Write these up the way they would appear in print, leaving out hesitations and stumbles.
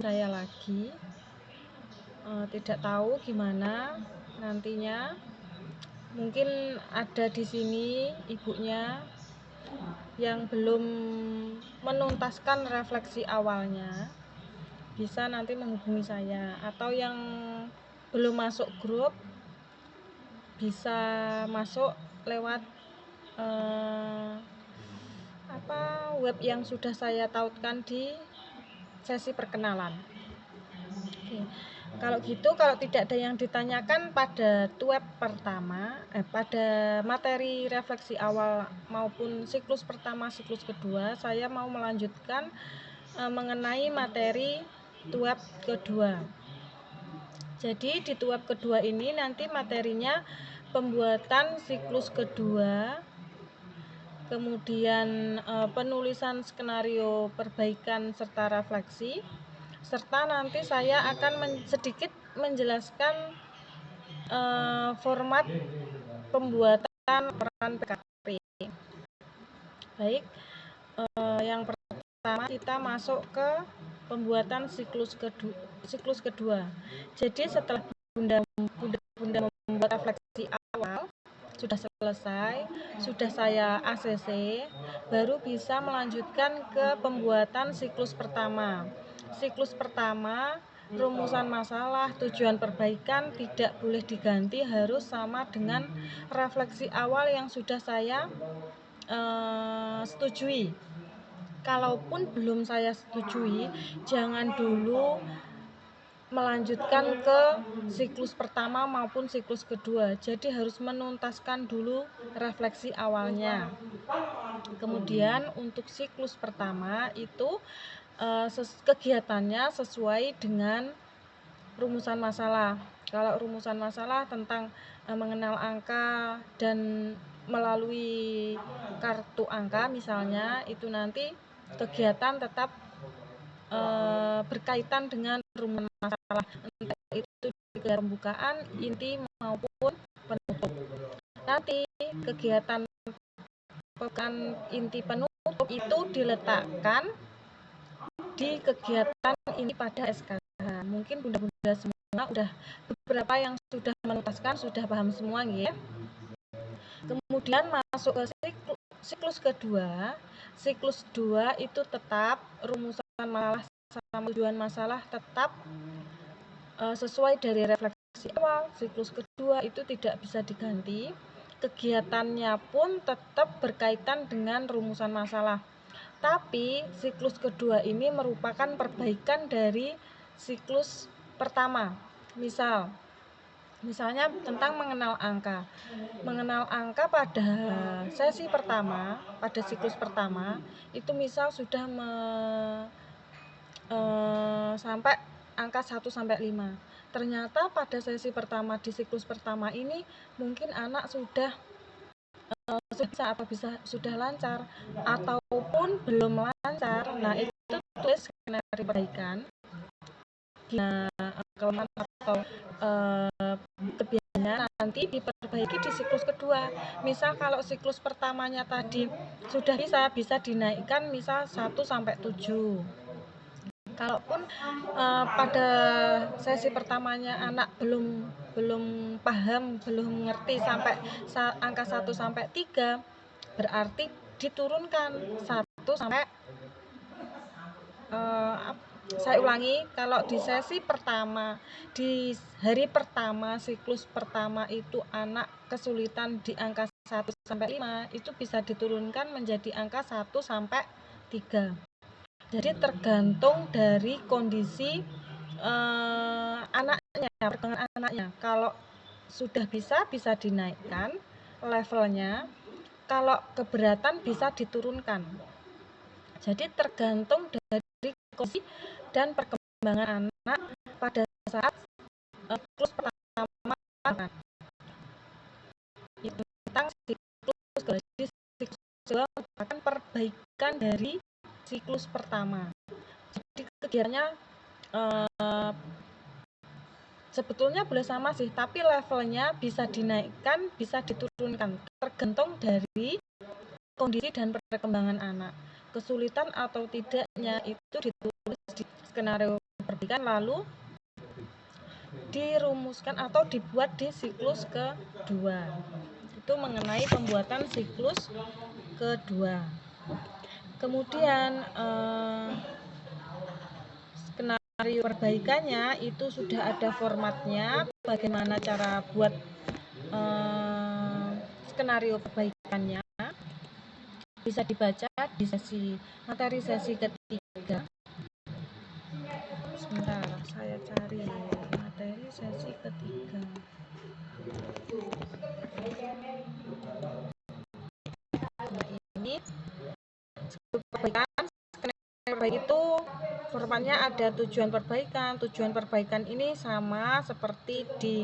saya lagi, tidak tahu gimana nantinya. Mungkin ada di sini ibunya yang belum menuntaskan refleksi awalnya, bisa nanti menghubungi saya, atau yang belum masuk grup bisa masuk lewat web yang sudah saya tautkan di sesi perkenalan. Oke. Kalau gitu, kalau tidak ada yang ditanyakan pada web pertama, pada materi refleksi awal maupun siklus pertama, siklus kedua, saya mau melanjutkan mengenai materi web kedua. Jadi di web kedua ini nanti materinya pembuatan siklus kedua, kemudian penulisan skenario perbaikan serta refleksi, serta nanti saya akan sedikit menjelaskan format pembuatan laporan PKP. Baik, yang pertama kita masuk ke pembuatan siklus kedua. Jadi setelah Bunda membuat refleksi awal, sudah selesai, sudah saya ACC, baru bisa melanjutkan ke pembuatan siklus pertama. Siklus pertama, rumusan masalah, tujuan perbaikan tidak boleh diganti, harus sama dengan refleksi awal yang sudah saya setujui. Kalaupun belum saya setujui, jangan dulu melanjutkan ke siklus pertama maupun siklus kedua. Jadi harus menuntaskan dulu refleksi awalnya. Kemudian untuk siklus pertama itu kegiatannya sesuai dengan rumusan masalah. Kalau rumusan masalah tentang mengenal angka dan melalui kartu angka misalnya, itu nanti kegiatan tetap berkaitan dengan rumusan masalah, entah itu kegiatan pembukaan, inti maupun penutup. Nanti kegiatan pembukaan, inti, penutup itu diletakkan di kegiatan ini pada SKH. Mungkin bunda-bunda semua udah, beberapa yang sudah menuntaskan, sudah paham semua ya. Kemudian masuk ke siklus kedua. Siklus 2 itu tetap rumusan masalah sama tujuan masalah tetap sesuai dari refleksi awal. Siklus kedua itu tidak bisa diganti. Kegiatannya pun tetap berkaitan dengan rumusan masalah. Tapi siklus kedua ini merupakan perbaikan dari siklus pertama. Misalnya tentang mengenal angka. Mengenal angka pada sesi pertama, pada siklus pertama, itu misal sudah sampai angka 1 sampai 5. Ternyata pada sesi pertama di siklus pertama ini mungkin anak sudah sudah lancar ataupun belum lancar. Nah, itu tulis skenario perbaikan. Kelemahan atau kelebihannya nanti diperbaiki di siklus kedua. Misal kalau siklus pertamanya tadi sudah bisa dinaikkan misal 1 sampai 7. Kalaupun pada sesi pertamanya anak belum paham, belum mengerti sampai angka 1 sampai 3, berarti diturunkan 1 sampai saya ulangi, kalau di sesi pertama, di hari pertama, siklus pertama itu anak kesulitan di angka 1 sampai 5, itu bisa diturunkan menjadi angka 1 sampai 3. Jadi tergantung dari kondisi anaknya, perkembangan anaknya. Kalau sudah bisa dinaikkan levelnya, kalau keberatan bisa diturunkan. Jadi tergantung dari kondisi dan perkembangan anak pada saat siklus pertama. Itu tentang siklus kedua merupakan perbaikan dari siklus pertama. Jadi kegiatannya sebetulnya boleh sama sih, tapi levelnya bisa dinaikkan, bisa diturunkan, tergantung dari kondisi dan perkembangan anak. Kesulitan atau tidaknya itu ditulis di skenario perbaikan lalu dirumuskan atau dibuat di siklus kedua. Itu mengenai pembuatan siklus kedua. Kemudian skenario perbaikannya itu sudah ada formatnya, bagaimana cara buat skenario perbaikannya bisa dibaca di materi sesi ketiga. Sebentar, saya cari materi sesi ketiga. Nah, ini perbaikan. Perbaikan itu formatnya ada tujuan perbaikan. Tujuan perbaikan ini sama seperti di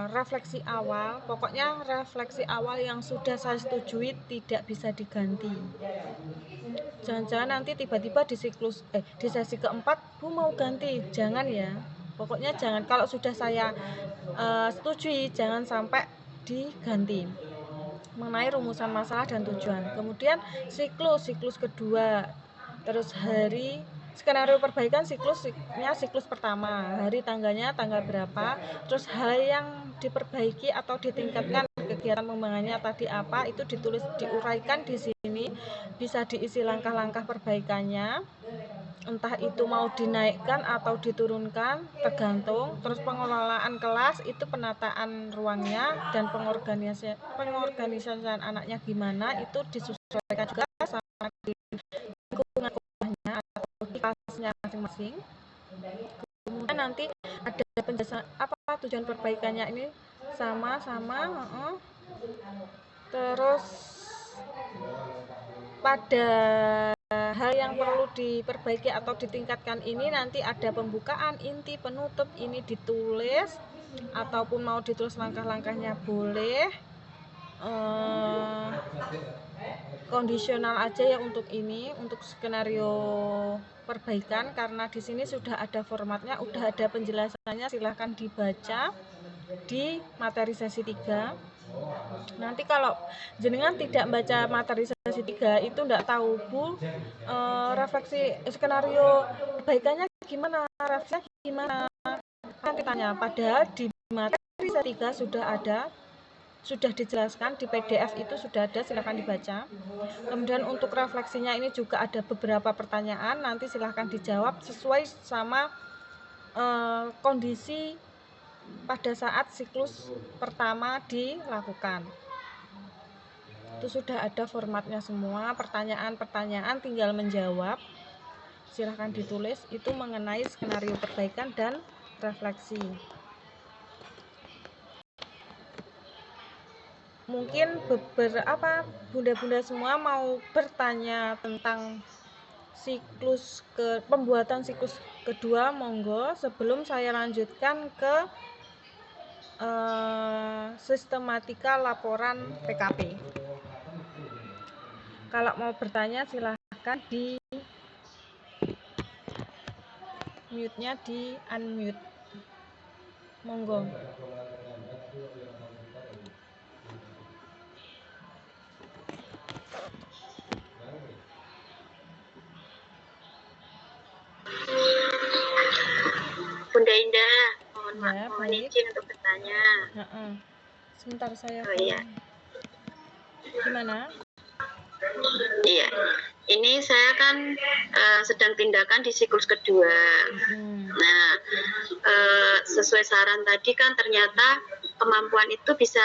refleksi awal. Pokoknya refleksi awal yang sudah saya setujui tidak bisa diganti. Jangan-jangan nanti tiba-tiba di sesi keempat Bu mau ganti, jangan ya. Pokoknya jangan, kalau sudah saya setujui jangan sampai diganti mengenai rumusan masalah dan tujuan. Kemudian siklus kedua, terus hari skenario perbaikan siklusnya siklus pertama, hari tanggalnya tanggal berapa, terus hal yang diperbaiki atau ditingkatkan kegiatan pengembangannya tadi apa, itu ditulis diuraikan di sini, bisa diisi langkah-langkah perbaikannya, entah itu mau dinaikkan atau diturunkan tergantung. Terus pengelolaan kelas itu penataan ruangnya dan pengorganisasian anaknya gimana, itu disesuaikan juga sama di lingkungan sekolahnya atau di kelasnya masing-masing. Kemudian nanti ada penjelasan apa tujuan perbaikannya ini sama-sama. Terus pada hal yang perlu diperbaiki atau ditingkatkan ini nanti ada pembukaan, inti, penutup, ini ditulis ataupun mau ditulis langkah-langkahnya boleh. Kondisional aja ya untuk ini, untuk skenario perbaikan, karena di sini sudah ada formatnya, udah ada penjelasannya, silahkan dibaca di materi sesi 3. Nanti kalau jenengan tidak baca materi sesi 3 itu enggak tahu Bu, refleksi skenario perbaikannya gimana, refleksinya gimana, nanti tanya. Padahal di materi sesi 3 sudah dijelaskan di PDF, itu sudah ada, silahkan dibaca. Kemudian untuk refleksinya ini juga ada beberapa pertanyaan, nanti silahkan dijawab sesuai sama kondisi pada saat siklus pertama dilakukan. Itu sudah ada formatnya semua, pertanyaan-pertanyaan tinggal menjawab. Silahkan ditulis, itu mengenai skenario perbaikan dan refleksi. Mungkin beberapa bunda-bunda semua mau bertanya tentang pembuatan siklus kedua, monggo, sebelum saya lanjutkan ke sistematika laporan PKP. Kalau mau bertanya silahkan di mute-nya di unmute, monggo. Bunda Indah, mohon Ya, izin untuk bertanya. Sebentar saya. Iya. Gimana? Iya, ini saya kan sedang tindakan di siklus kedua. Nah, sesuai saran tadi kan ternyata kemampuan itu bisa,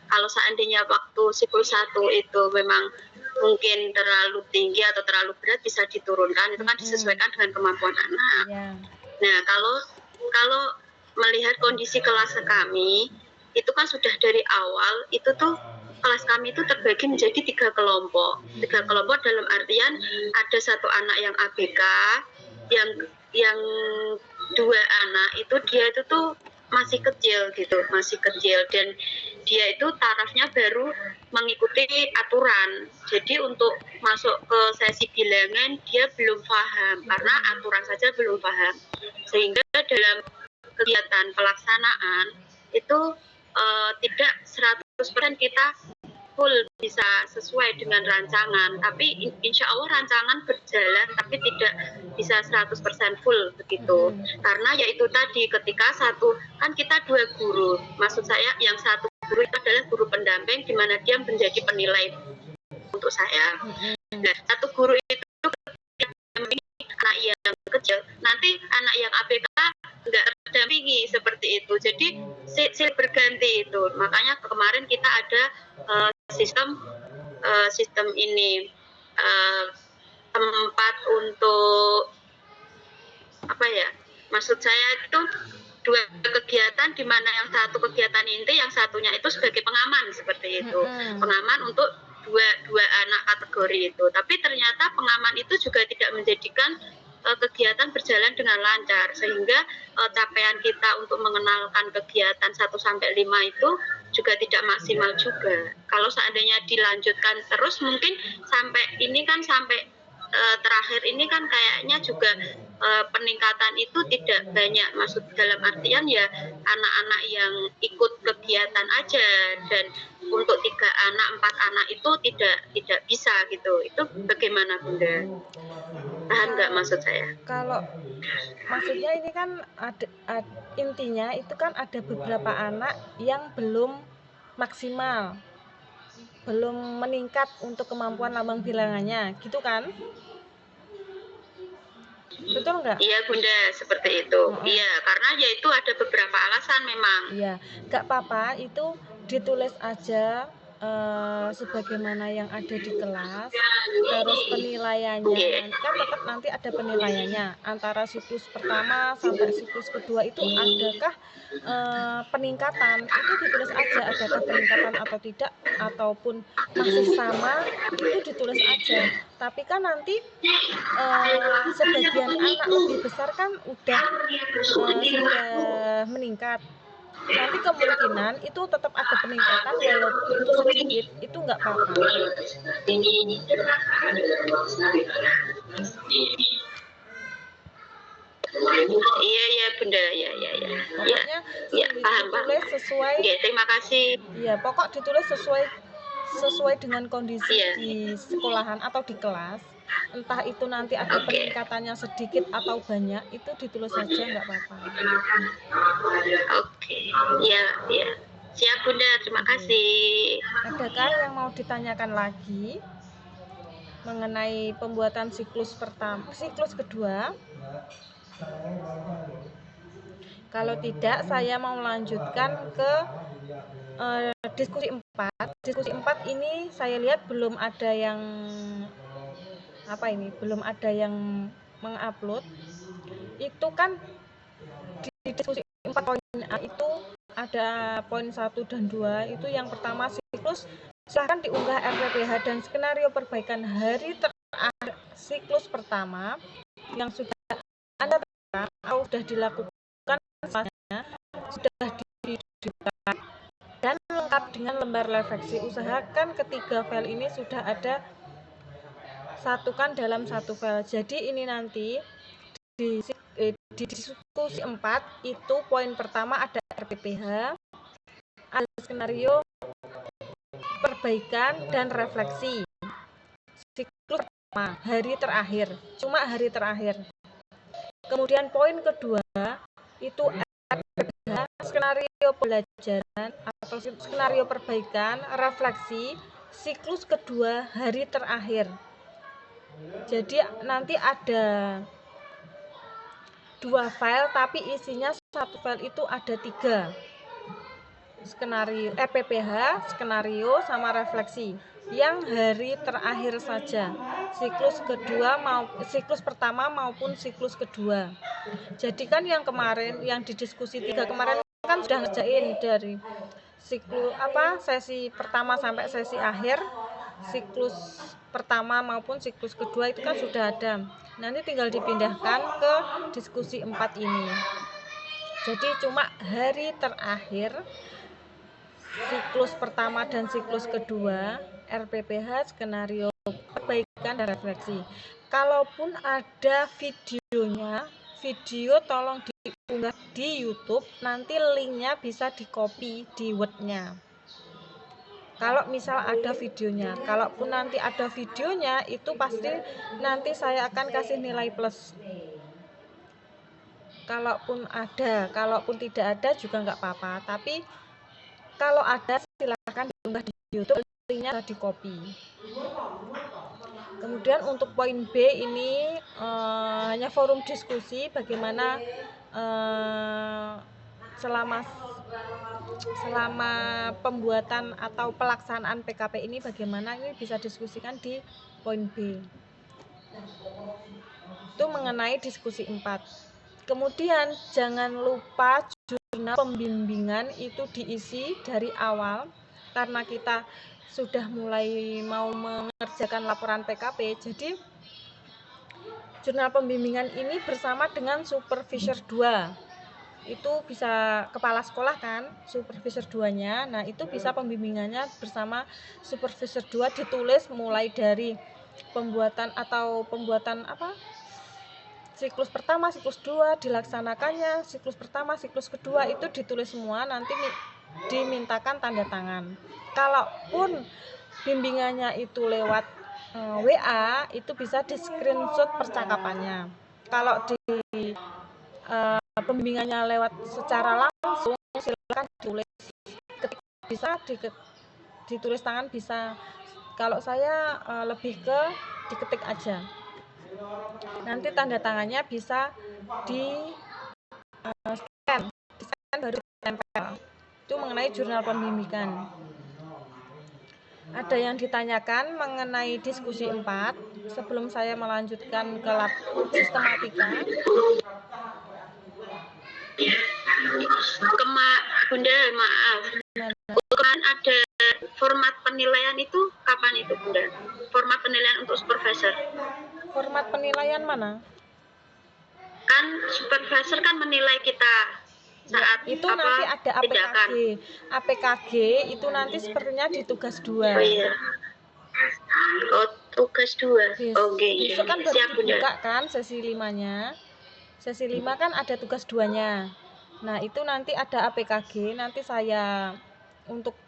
kalau seandainya waktu siklus 1 itu memang mungkin terlalu tinggi atau terlalu berat, bisa diturunkan, itu kan disesuaikan dengan kemampuan anak. Nah, kalau melihat kondisi kelas kami, itu kan sudah dari awal, itu tuh kelas kami itu terbagi menjadi 3 kelompok. 3 kelompok dalam artian ada satu anak yang ABK, yang 2 anak itu dia itu tuh masih kecil gitu, dan dia itu tarafnya baru mengikuti aturan. Jadi untuk masuk ke sesi bilangan dia belum paham karena aturan saja belum paham. Sehingga dalam kegiatan pelaksanaan itu tidak 100% kita full bisa sesuai dengan rancangan, tapi insya Allah rancangan berjalan tapi tidak bisa 100% full begitu. Karena yaitu tadi ketika kan kita 2 guru, maksud saya yang satu guru itu adalah guru pendamping di mana dia menjadi penilai untuk saya. Nah, satu guru itu anak yang kecil, nanti anak yang ABK nggak terdampingi seperti itu, jadi silih berganti itu. Makanya kemarin kita ada sistem ini tempat untuk apa ya, maksud saya itu 2 kegiatan di mana yang satu kegiatan inti, yang satunya itu sebagai pengaman seperti itu, pengaman untuk dua anak kategori itu. Tapi ternyata pengaman itu juga tidak menjadikan kegiatan berjalan dengan lancar, sehingga capaian kita untuk mengenalkan kegiatan 1 sampai 5 itu juga tidak maksimal juga. Kalau seandainya dilanjutkan terus, mungkin sampai ini kan sampai terakhir ini kan kayaknya juga peningkatan itu tidak banyak, maksud dalam artian ya anak-anak yang ikut kegiatan aja, dan untuk 3 anak 4 anak itu tidak bisa gitu. Itu bagaimana Bunda? Paham nggak maksud saya? Kalau maksudnya ini kan intinya itu kan ada beberapa anak yang belum maksimal, belum meningkat untuk kemampuan lambang bilangannya, gitu kan? Betul nggak? Iya Bunda, seperti itu. Iya, karena ya itu ada beberapa alasan memang. Iya, nggak apa-apa, itu ditulis aja sebagaimana yang ada di kelas. Terus penilaiannya kan tetap nanti ada penilaiannya antara siklus pertama sampai siklus kedua itu adakah peningkatan, itu ditulis aja adakah peningkatan atau tidak, ataupun masih sama, itu ditulis aja. Tapi kan nanti sebagian anak lebih besar kan sudah meningkat, nanti kemungkinan itu tetap ada peningkatan walaupun itu sedikit, itu nggak apa-apa. Iya Bunda, ya. Pokoknya paham, ditulis sesuai. Terima kasih. Iya, pokok ditulis sesuai dengan kondisi di sekolahan atau di kelas. Entah itu nanti ada peningkatannya sedikit atau banyak, itu ditulis saja, nggak apa-apa. Iya. Siap Bunda, terima kasih. Adakah yang mau ditanyakan lagi mengenai pembuatan siklus kedua? Kalau tidak, saya mau melanjutkan ke diskusi 4. Diskusi 4 ini saya lihat belum ada yang mengupload. Itu kan di diskusi 4 poin A itu ada poin 1 dan 2. Itu yang pertama, siklus silahkan diunggah RPPH dan skenario perbaikan hari terakhir siklus pertama yang sudah Anda terapkan atau sudah dilakukan, sudah didudukan dan lengkap dengan lembar refleksi. Usahakan ketiga file ini sudah ada, satukan dalam satu file. Jadi ini nanti di diskusi 4 itu poin pertama ada RPPH, ada skenario perbaikan dan refleksi. Siklus pertama hari terakhir, cuma hari terakhir. Kemudian poin kedua itu RPPH, skenario pembelajaran atau skenario perbaikan, refleksi, siklus kedua hari terakhir. Jadi nanti ada 2 file tapi isinya satu file itu ada 3 skenario, RPPH, skenario sama refleksi yang hari terakhir saja, siklus pertama maupun siklus kedua. Jadi kan yang kemarin, yang di diskusi 3 kemarin kan sudah ngerjain dari sesi pertama sampai sesi akhir, siklus pertama maupun siklus kedua itu kan sudah ada. Nanti tinggal dipindahkan ke diskusi 4 ini. Jadi cuma hari terakhir siklus pertama dan siklus kedua, RPPH, skenario perbaikan dan refleksi. Kalaupun ada videonya, video tolong diunggah di YouTube, nanti linknya bisa di copy di Word-nya. Kalau misal ada videonya, kalaupun nanti ada videonya, itu pasti nanti saya akan kasih nilai plus. Kalaupun ada, kalaupun tidak ada juga nggak apa-apa. Tapi kalau ada silahkan diunggah di YouTube, linknya di copy. Kemudian untuk poin B ini hanya forum diskusi bagaimana selama pembuatan atau pelaksanaan PKP ini bagaimana, ini bisa diskusikan di poin B. Itu mengenai diskusi 4. Kemudian jangan lupa jurnal pembimbingan itu diisi dari awal, karena kita sudah mulai mau mengerjakan laporan PKP. Jadi jurnal pembimbingan ini bersama dengan supervisor 2. Itu bisa kepala sekolah kan, supervisor 2-nya. Nah, itu bisa pembimbingannya bersama supervisor 2 ditulis mulai dari pembuatan siklus pertama, siklus 2 dilaksanakannya, siklus pertama, siklus kedua itu ditulis semua, nanti dimintakan tanda tangan. Kalaupun bimbingannya itu lewat WA, itu bisa di screenshot percakapannya. Kalau di pembimbingannya lewat secara langsung, silakan ditulis, bisa ditulis tangan bisa. Kalau saya lebih ke diketik aja. Nanti tanda tangannya bisa di scan baru ditempel. Itu mengenai jurnal pembimbingan. Ada yang ditanyakan mengenai diskusi 4 sebelum saya melanjutkan ke lab sistematika. Bunda, maaf. Kan ada format penilaian itu kapan itu, Bunda? Format penilaian untuk supervisor. Format penilaian mana? Kan supervisor kan menilai kita saat itu nanti ada APKG. APKG itu nanti sepertinya di tugas 2. Oh iya. Oh, tugas 2. Oke. Besok kan baru dibuka kan sesi 5-nya. Sesi 5 kan ada tugas 2-nya. Nah, itu nanti ada APKG, nanti saya untuk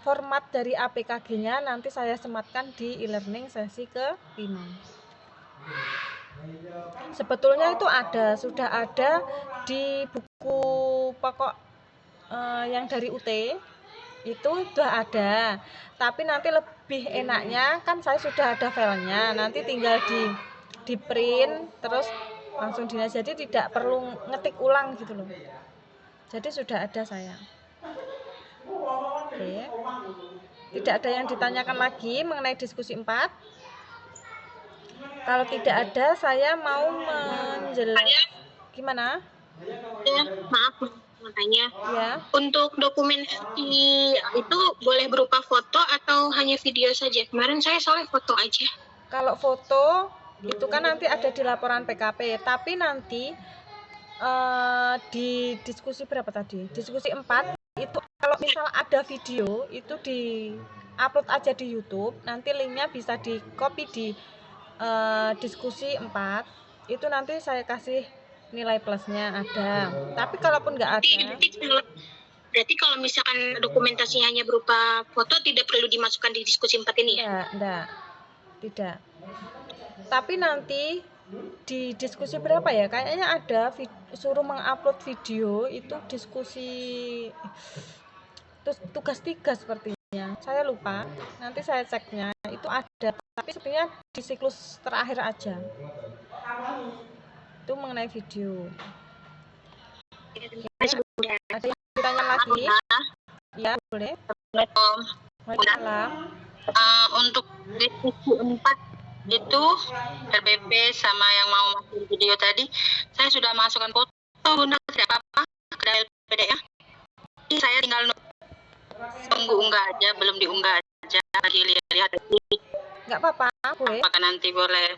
format dari APKG-nya nanti saya sematkan di e-learning sesi ke-5. Sebetulnya itu sudah ada di buku pokok yang dari UT, itu sudah ada. Tapi nanti lebih enaknya kan saya sudah ada filenya, nanti tinggal di print terus langsung dinas, jadi tidak perlu ngetik ulang gitu loh. Jadi sudah ada saya. Oke. Tidak ada yang ditanyakan lagi mengenai diskusi 4. Kalau tidak ada, saya mau menjelaskan. Gimana? Ya, maaf makanya. Ya. Untuk dokumen itu boleh berupa foto atau hanya video saja? Kemarin saya soalnya foto aja. Kalau foto itu kan nanti ada di laporan PKP, tapi nanti di diskusi berapa tadi? Diskusi 4 itu kalau misal ada video itu di upload aja di YouTube, nanti linknya bisa di copy di diskusi 4 itu nanti saya kasih nilai plusnya ada. Tapi kalaupun nggak ada, berarti kalau misalkan dokumentasinya hanya berupa foto tidak perlu dimasukkan di diskusi 4 ini ya? Tidak. Tapi nanti di diskusi berapa ya? Kayaknya ada suruh mengupload video itu diskusi tugas 3 sepertinya. Saya lupa. Nanti saya ceknya. Itu ada, tapi sebenarnya di siklus terakhir aja. Itu mengenai video. Ada yang ditanya lagi? Ya, boleh. Waalaikumsalam. Untuk diskusi 4 itu RBP sama yang mau masuk video tadi, saya sudah masukkan foto, Bunda, tidak apa-apa ke LPD ya. Saya tinggal tunggu unggah aja, belum diunggah aja, lagi lihat. Nggak apa-apa, boleh. Apakah nanti boleh